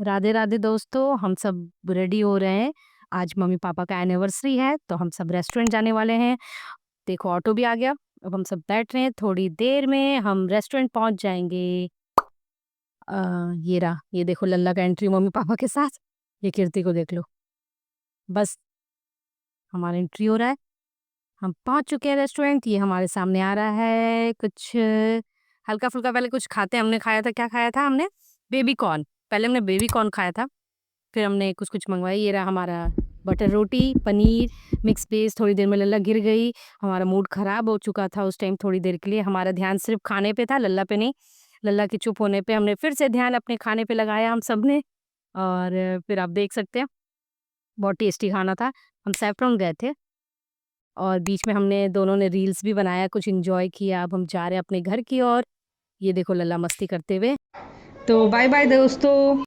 राधे राधे दोस्तों, हम सब रेडी हो रहे हैं। आज मम्मी पापा का एनिवर्सरी है तो हम सब रेस्टोरेंट जाने वाले हैं। देखो ऑटो भी आ गया। अब हम सब बैठ रहे हैं, थोड़ी देर में हम रेस्टोरेंट पहुंच जाएंगे। ये रहा, ये देखो लल्ला का एंट्री मम्मी पापा के साथ। ये कीर्ति को देख लो। बस हमारा एंट्री हो रहा है। हम पहुंच चुके हैं रेस्टोरेंट। ये हमारे सामने आ रहा है कुछ हल्का फुल्का। पहले कुछ खाते हैं। हमने खाया था, क्या खाया था हमने? Baby corn. पहले हमने बेबी कॉर्न खाया था, फिर हमने कुछ कुछ मंगवाई। ये रहा हमारा बटर रोटी, पनीर मिक्स वेज। थोड़ी देर में लल्ला गिर गई। हमारा मूड खराब हो चुका था उस टाइम। थोड़ी देर के लिए हमारा ध्यान सिर्फ खाने पे था, लल्ला पे नहीं। लल्ला के चुप होने पे हमने फिर से ध्यान अपने खाने पे लगाया हम सब ने। और फिर आप देख सकते हैं, बहुत टेस्टी खाना था। हम सैफरन गए थे और बीच में हमने दोनों ने रील्स भी बनाया, कुछ इंजॉय किया। अब हम जा रहे हैं अपने घर की ओर। ये देखो लल्ला मस्ती करते हुए। तो बाय बाय दोस्तों।